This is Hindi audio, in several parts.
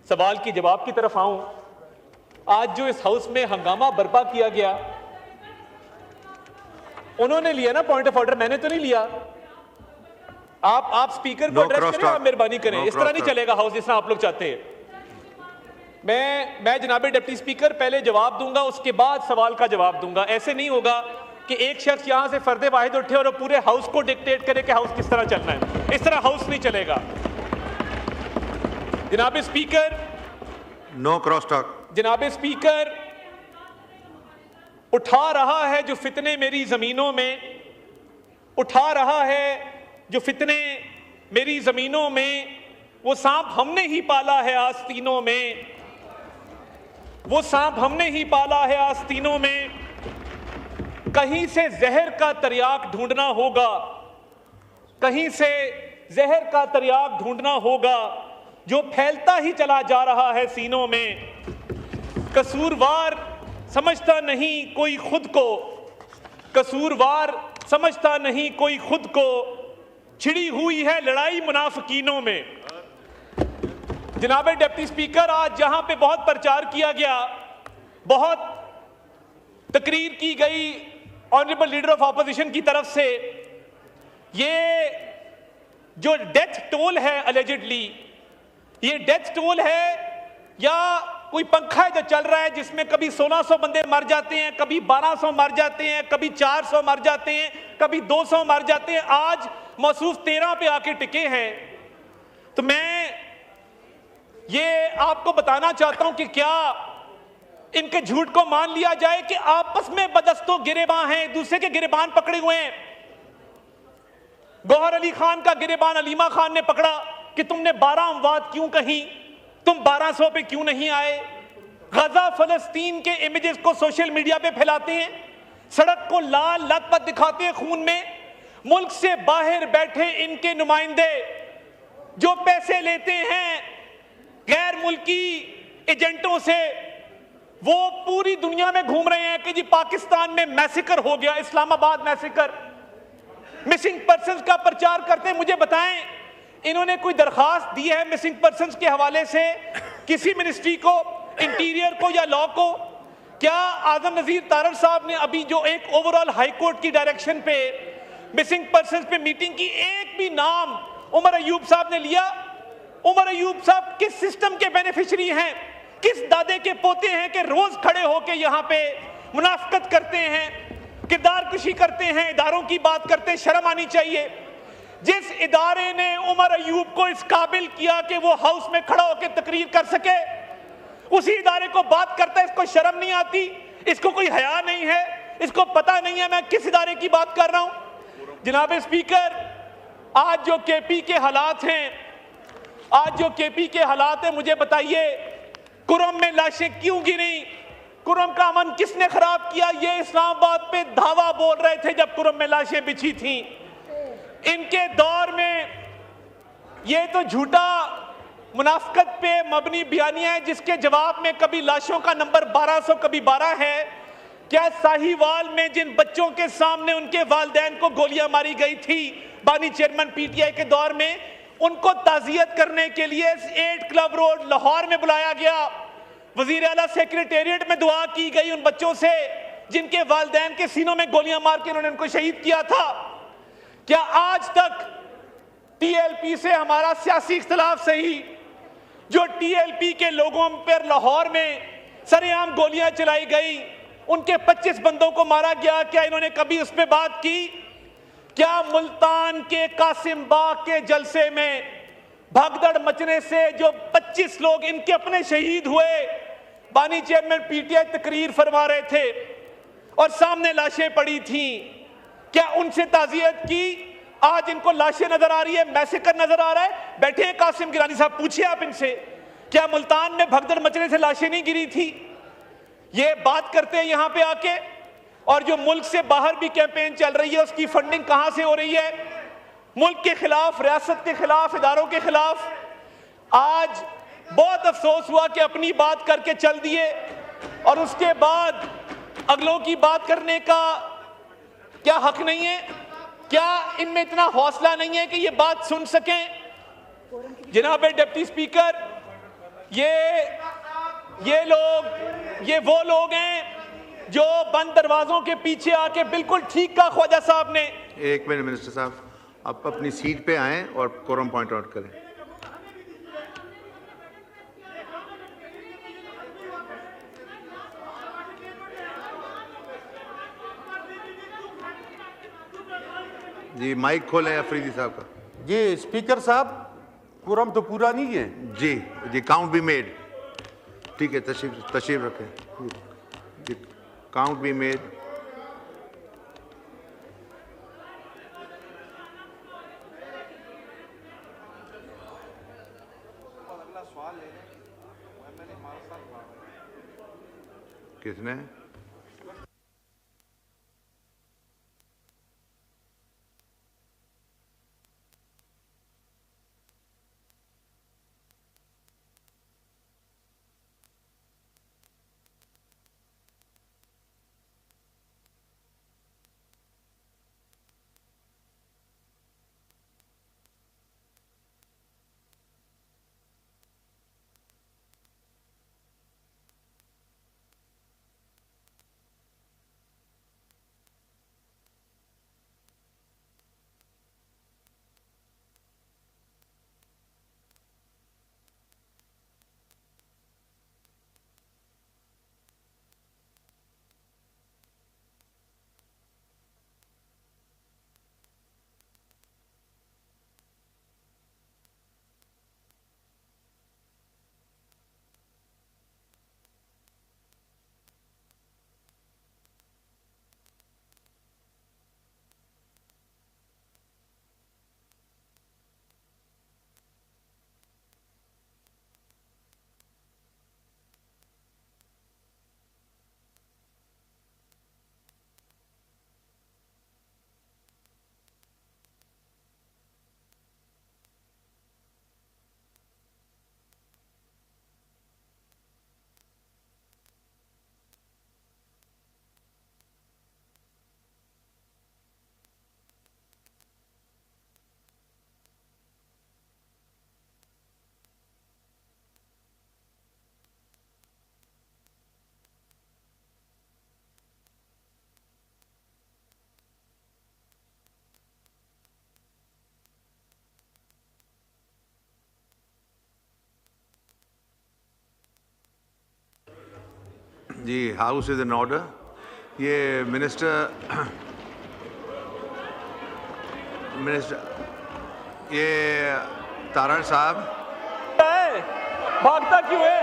सवाल की जवाब की तरफ आऊं। आज जो इस हाउस में हंगामा बर्पा किया गया, उन्होंने लिया ना पॉइंट ऑफ ऑर्डर, मैंने तो नहीं लिया। आप स्पीकर को एड्रेस करें, आप मेहरबानी करें। इस तरह नहीं चलेगा हाउस जिस तरह आप लोग चाहते हैं। मैं जनाब डिप्टी स्पीकर पहले जवाब दूंगा, उसके बाद सवाल का जवाब दूंगा। ऐसे नहीं होगा कि एक शख्स यहां से फर्दे वाहिद उठे और पूरे हाउस को डिक्टेट करे कि हाउस किस तरह चलना है। इस तरह हाउस नहीं चलेगा। जनाब स्पीकर, नो क्रॉस टॉक। जनाब स्पीकर, उठा रहा है जो फितने मेरी जमीनों में, उठा रहा है जो फितने मेरी जमीनों में, वो सांप हमने ही पाला है आस्तीनों में, वो सांप हमने ही पाला है आस्तीनों में। कहीं से जहर का तरियाक ढूंढना होगा, कहीं से जहर का तरियाक ढूंढना होगा जो फैलता ही चला जा रहा है सीनों में। कसूरवार समझता नहीं कोई खुद को, कसूरवार समझता नहीं कोई खुद को, छिड़ी हुई है लड़ाई मुनाफिकीनों में। जनाब डिप्टी स्पीकर, आज जहां पे बहुत प्रचार किया गया, बहुत तकरीर की गई ऑनरेबल लीडर ऑफ ऑपोजिशन की तरफ से, ये जो डेथ टोल है अलेजिडली, ये डेथ टोल है या कोई पंखा है जो चल रहा है जिसमें कभी 1600 बंदे मर जाते हैं, कभी 1200 मर जाते हैं, कभी 400 मर जाते हैं, कभी 200 मर जाते हैं, आज मौसूफ 13 पे आके टिके हैं। तो मैं ये आपको बताना चाहता हूं कि क्या इनके झूठ को मान लिया जाए कि आपस में बदस्तों गिरेबान हैं, एक दूसरे के गिरेबान पकड़े हुए हैं। गौहर अली खान का गिरेबान अलीमा खान ने पकड़ा कि तुमने 12 अमवात क्यों कही, तुम 1200 पे क्यों नहीं आए। गजा फलस्तीन के इमेजेस को सोशल मीडिया पे फैलाते हैं, सड़क को लाल लथपथ दिखाते हैं खून में। मुल्क से बाहर बैठे इनके नुमाइंदे जो पैसे लेते हैं गैर मुल्की एजेंटों से, वो पूरी दुनिया में घूम रहे हैं कि जी पाकिस्तान में मैसेकर हो गया, इस्लामाबाद मैसेकर। मिसिंग पर्संस का प्रचार करते हैं। मुझे बताएं, इन्होंने कोई दरखास्त दी है मिसिंग पर्संस के हवाले से किसी मिनिस्ट्री को, इंटीरियर को या लॉ को? क्या आजम नजीर तारड़ साहब ने अभी जो एक ओवरऑल हाई कोर्ट की डायरेक्शन पे मिसिंग पर्संस पे मीटिंग की, एक भी नाम उमर अयूब साहब ने लिया? उमर अयूब साहब किस सिस्टम के बेनिफिशियरी हैं, किस दादे के पोते हैं कि रोज खड़े होकर यहां पे मुनाफकत करते हैं, किरदार कुशी करते हैं, इदारों की बात करते हैं? शर्म आनी चाहिए। जिस इदारे ने उमर अयूब को इस काबिल किया कि वो हाउस में खड़ा होकर तकरीर कर सके, उसी इदारे को बात करता है। इसको शर्म नहीं आती, इसको कोई हया नहीं है, इसको पता नहीं है मैं किस इदारे की बात कर रहा हूं। जनाब स्पीकर, आज जो केपी के हालात हैं, आज जो केपी के हालात हैं, मुझे बताइए कुरम में लाशें क्यों गिरी? कुरम का अमन किसने खराब किया? ये इस्लामाबाद पे धावा बोल रहे थे जब कुरम में लाशें बिछी थी। इनके दौर में ये तो झूठा मुनाफकत पे मबनी बयानियां है जिसके जवाब में कभी लाशों का नंबर 1200 कभी 12 है। क्या साहिवाल में जिन बच्चों के सामने उनके वालिदैन को गोलियां मारी गई थी बानी चेयरमैन पीटीआई के दौर में, उनको ताजियत करने के लिए 8 क्लब रोड लाहौर में बुलाया गया। वजीर आला सेक्रेटेरिएट में दुआ की गई उन बच्चों से जिनके वालिदैन के सीनों में गोलियां मार के उन्होंने उनको शहीद किया था। क्या आज तक टीएलपी से हमारा सियासी इख्तिलाफ सही, जो टीएलपी के लोगों पर लाहौर में सरेआम गोलियां चलाई गई, उनके 25 बंदों को मारा गया, क्या इन्होंने कभी उस पर बात की? क्या मुल्तान के कासिम बाग के जलसे में भगदड़ मचने से जो 25 लोग इनके अपने शहीद हुए, बानी चेयरमैन पीटीआई तकरीर फरमा रहे थे और सामने लाशें पड़ी थी, क्या उनसे ताजियत की? आज इनको लाशें नजर आ रही है, मैसेकर नजर आ रहा है। बैठे हैं कासिम गिलानी साहब, पूछिए आप इनसे, क्या मुल्तान में भगदड़ मचने से लाशें नहीं गिरी थी? ये बात करते हैं यहां पे आके। और जो मुल्क से बाहर भी कैंपेन चल रही है, उसकी फंडिंग कहां से हो रही है? मुल्क के खिलाफ, रियासत के खिलाफ, इदारों के खिलाफ। आज बहुत अफसोस हुआ कि अपनी बात करके चल दिए और उसके बाद अगलों की बात करने का क्या हक नहीं है? क्या इनमें इतना हौसला नहीं है कि ये बात सुन सकें? जनाब डिप्टी स्पीकर, ये वो लोग हैं जो बंद दरवाजों के पीछे आके बिल्कुल ठीक कहा ख्वाजा साहब ने। एक मिनट मिनिस्टर साहब, आप अपनी सीट पे आएं और कोरम पॉइंट आउट करें। जी माइक खोलें अफरीदी साहब का। जी स्पीकर साहब, कुरम तो पूरा नहीं है। जी जी काउंट बी मेड। ठीक है, तशरीफ रखें। जी काउंट बी मेड। किसने? जी हाउस इज इन ऑर्डर। ये मिनिस्टर ये तारण साहब भागता क्यों है?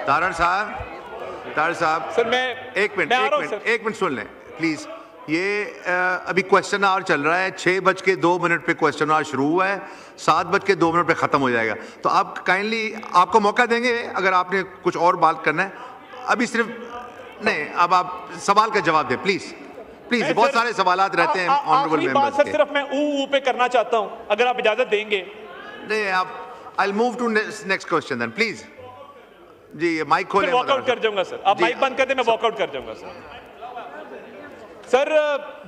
तारण साहब सर मैं एक मैं आ रहा हूं, सर। मिनट सुन लें प्लीज। ये अभी क्वेश्चन आवर चल रहा है। 6:02 पे क्वेश्चन आवर शुरू हुआ है, 7:02 पे खत्म हो जाएगा। तो आप काइंडली, आपको मौका देंगे अगर आपने कुछ और बात करना है। अभी सिर्फ नहीं, अब आप सवाल का जवाब दें प्लीज। प्लीज, बहुत सारे सवालात रहते हैं ऑनरेबल मेंबर्स के। सिर्फ मैं ऊ पे करना चाहता हूं, अगर आप इजाजत देंगे। नहीं, आप I will move to next question then please. जी ये माइक खोलें। वॉकआउट कर जाऊंगा सर, आप माइक बंद कर दें, मैं वॉकआउट कर जाऊंगा सर। सर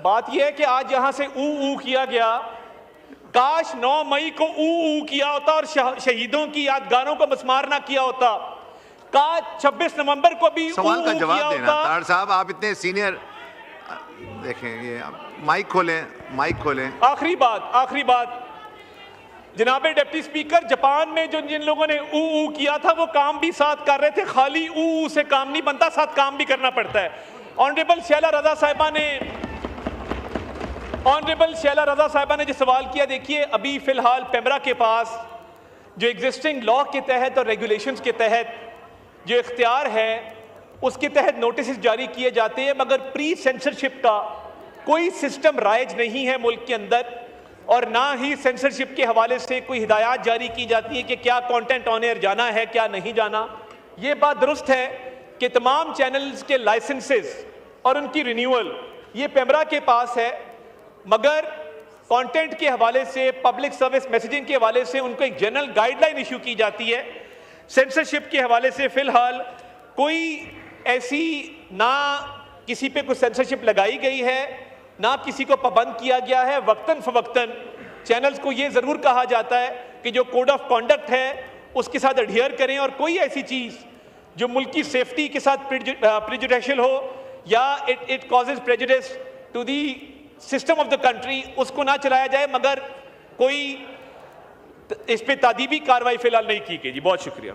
बात यह है कि आज यहां से ऊ किया गया, काश 9 मई को ऊ किया होता और शहीदों की यादगारों को मस्मार ना किया होता। काश 26 नवंबर को भी सवाल का जवाब देना। होता। तार साहब आप इतने सीनियर, देखें ये माइक खोलें। आखिरी बात जनाबे डिप्टी स्पीकर, जापान में जो जिन लोगों ने ऊ किया था वो काम भी साथ कर रहे थे। खाली ऊ से काम नहीं बनता, साथ काम भी करना पड़ता है। ऑनरेबल शैला रजा साहिबा ने जो सवाल किया, देखिए अभी फिलहाल पेमरा के पास जो एग्जिस्टिंग लॉ के तहत और रेगुलेशंस के तहत जो इख्तियार है उसके तहत नोटिस जारी किए जाते हैं, मगर प्री सेंसरशिप का कोई सिस्टम राइज नहीं है मुल्क के अंदर, और ना ही सेंसरशिप के हवाले से कोई हिदायत जारी की जाती है कि क्या कंटेंट ऑन एयर जाना है, क्या नहीं जाना। ये बात दुरुस्त है कि तमाम चैनल्स के लाइसेंसेस और उनकी रिन्यूअल ये पेमरा के पास है, मगर कंटेंट के हवाले से, पब्लिक सर्विस मैसेजिंग के हवाले से उनको एक जनरल गाइडलाइन इशू की जाती है। सेंसरशिप के हवाले से फिलहाल कोई ऐसी ना किसी पे कोई सेंसरशिप लगाई गई है, ना किसी को पाबंद किया गया है। वक्तन फवक्तन चैनल्स को ये ज़रूर कहा जाता है कि जो कोड ऑफ कॉन्डक्ट है उसके साथ अडियर करें और कोई ऐसी चीज जो मुल्क की सेफ्टी के साथ प्रेजुडिशियल हो या it causes prejudice to the system of the country उसको ना चलाया जाए, मगर कोई इस पे तादीबी कार्रवाई फिलहाल नहीं की गई। जी बहुत शुक्रिया।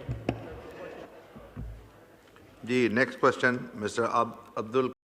जी नेक्स्ट क्वेश्चन मिस्टर अब्दुल